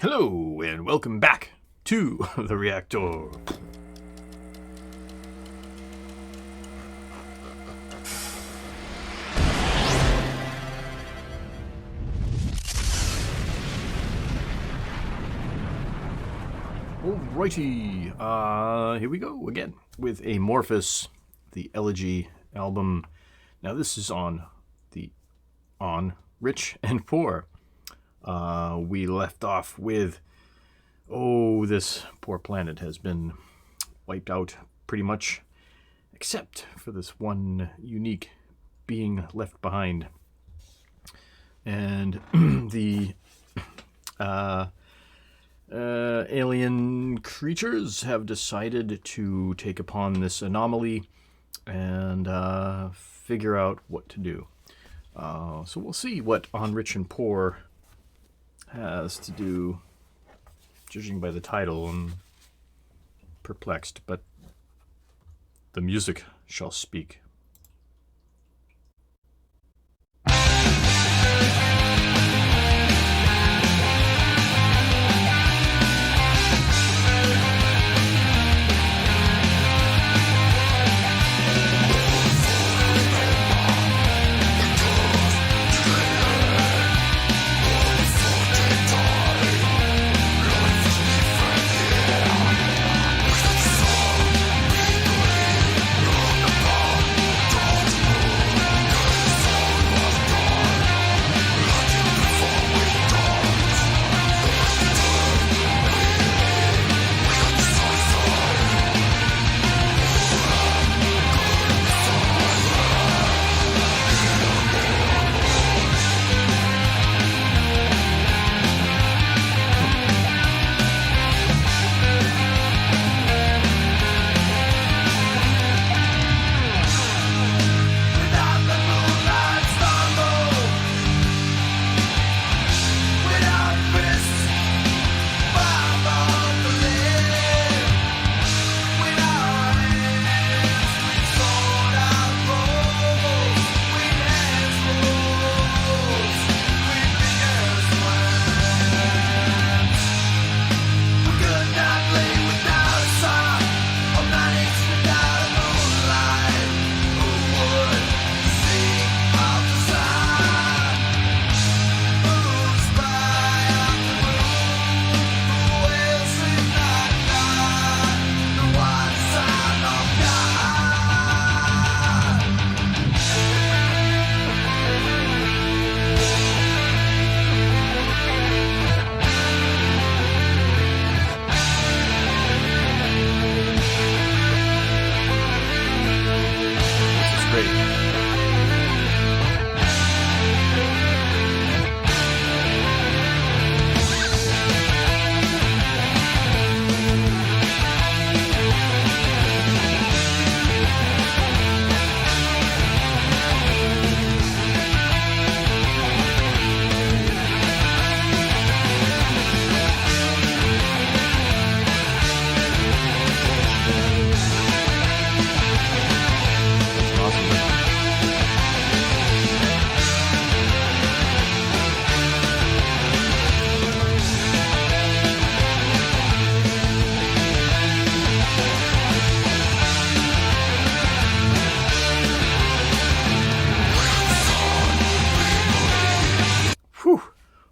Hello, and welcome back to the Reactor. Alrighty, here we go again with Amorphis, the Elegy album. Now this is on Rich and Poor. We left off with, this poor planet has been wiped out pretty much, except for this one unique being left behind. And the alien creatures have decided to take upon this anomaly and figure out what to do. So we'll see what On Rich and Poor has to do, judging by the title. I'm perplexed, but the music shall speak.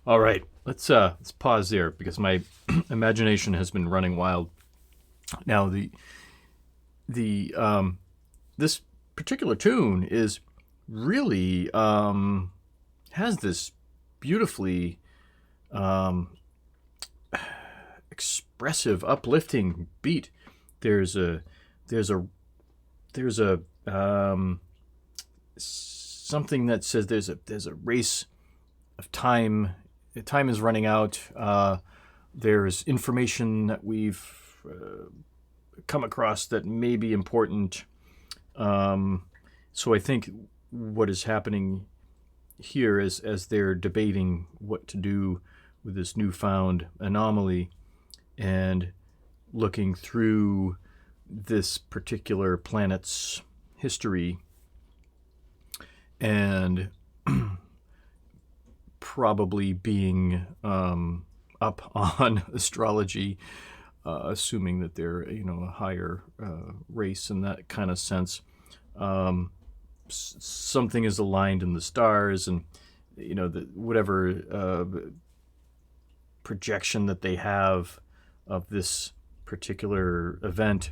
All right, let's pause there because my imagination has been running wild. Now this particular tune is really has this beautifully expressive, uplifting beat. There's a something that says there's a race of time. Time is running out. There's information that we've come across that may be important. So I think what is happening here is as they're debating what to do with this newfound anomaly and looking through this particular planet's history and probably being up on astrology, assuming that they're a higher race in that kind of sense. Something is aligned in the stars, and whatever projection that they have of this particular event.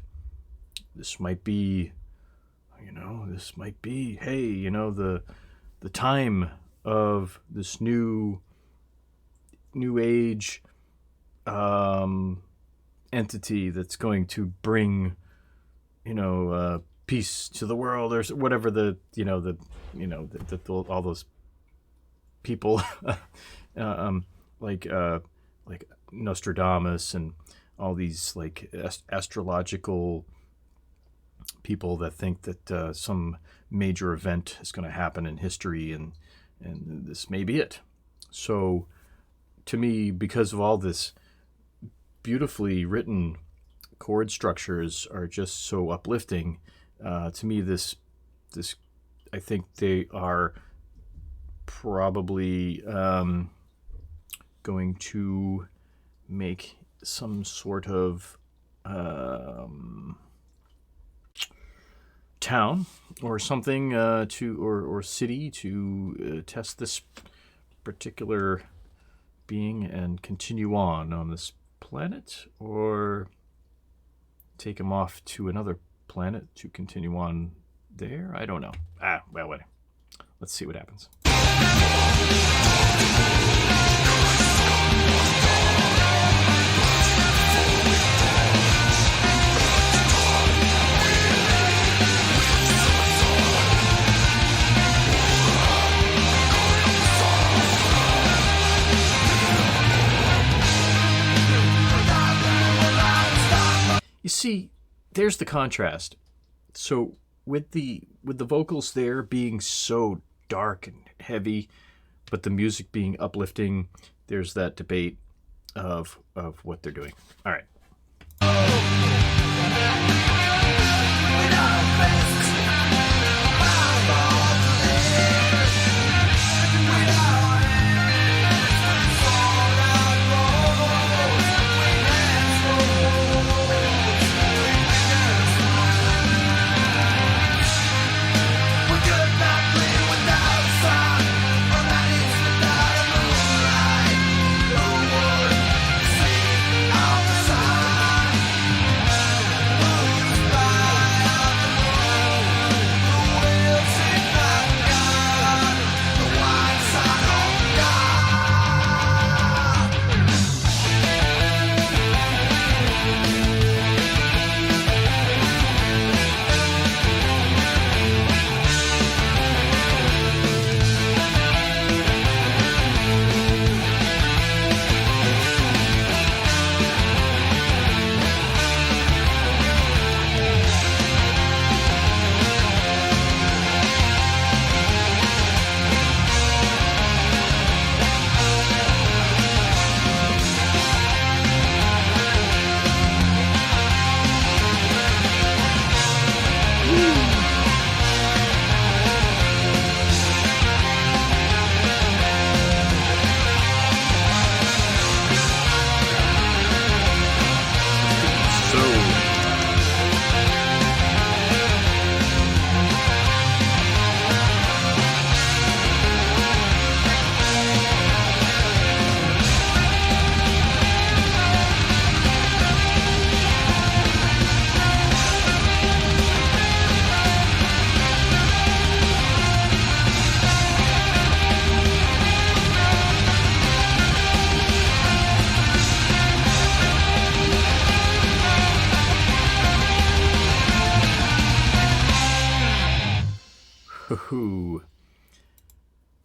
This might be, hey, the time of this new age entity that's going to bring, peace to the world, or whatever all those people like Nostradamus and all these like astrological people that think that some major event is going to happen in history, and this may be it. So to me, because of all this beautifully written chord structures are just so uplifting, to me this I think they are probably going to make some sort of town or something or city to test this particular being and continue on this planet, or take him off to another planet to continue on there. I don't know. Wait. Let's see what happens. You see, there's the contrast. So with the vocals there being so dark and heavy, but the music being uplifting, there's that debate of what they're doing. All right.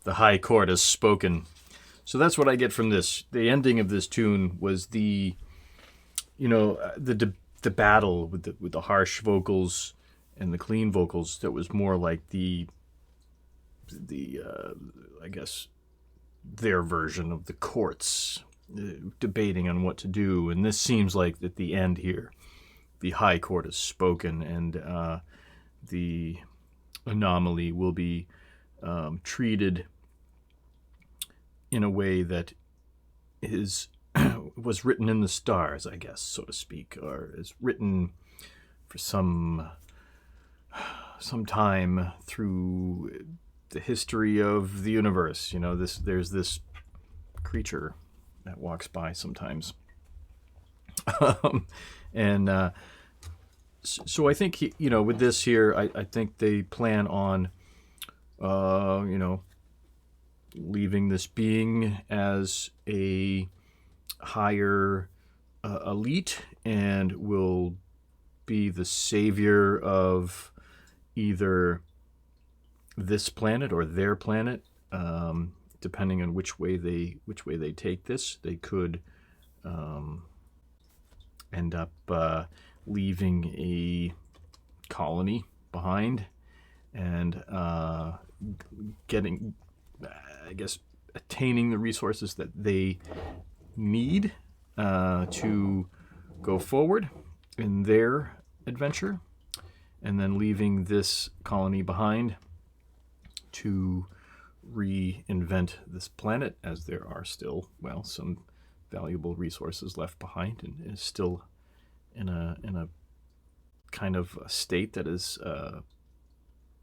The high chord has spoken. So that's what I get from this. The ending of this tune was the battle with the harsh vocals and the clean vocals. That was more like the I guess their version of the courts debating on what to do. And this seems like at the end here, the high chord has spoken, and the anomaly will be treated in a way that is was written in the stars, I guess, so to speak, or is written for some time through the history of the universe. You know, there's this creature that walks by sometimes. And so I think, you know, with this here, I think they plan on, you know, leaving this being as a higher elite and will be the savior of either this planet or their planet, depending on which way they take this. They could end up leaving a colony behind and getting, I guess, attaining the resources that they need to go forward in their adventure, and then leaving this colony behind to reinvent this planet, as there are still, well, some valuable resources left behind, and is still in a kind of a state that is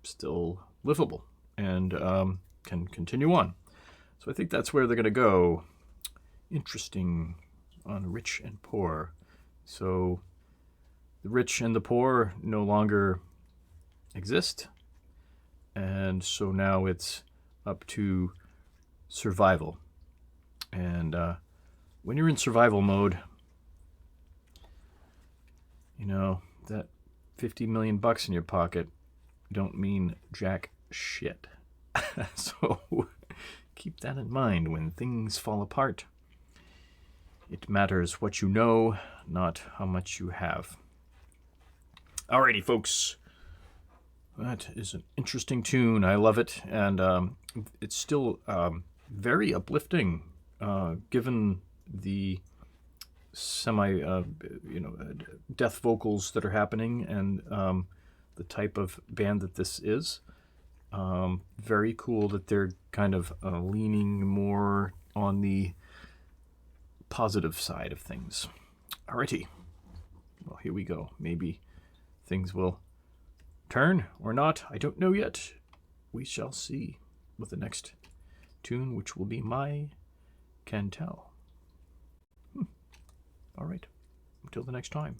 still livable and can continue on. So I think that's where they're going to go. Interesting on rich and poor. So the rich and the poor no longer exist, and so now it's up to survival. And when you're in survival mode, you know, that 50 million bucks in your pocket don't mean jack shit. So keep that in mind when things fall apart. It matters what you know, not how much you have. Alrighty, folks. That is an interesting tune. I love it, and it's still very uplifting, given the death vocals that are happening, and the type of band that this is. Very cool that they're kind of leaning more on the positive side of things. Alrighty. Well, here we go. Maybe things will turn or not. I don't know yet. We shall see with the next tune, which will be My Can Tell. All right. Until the next time.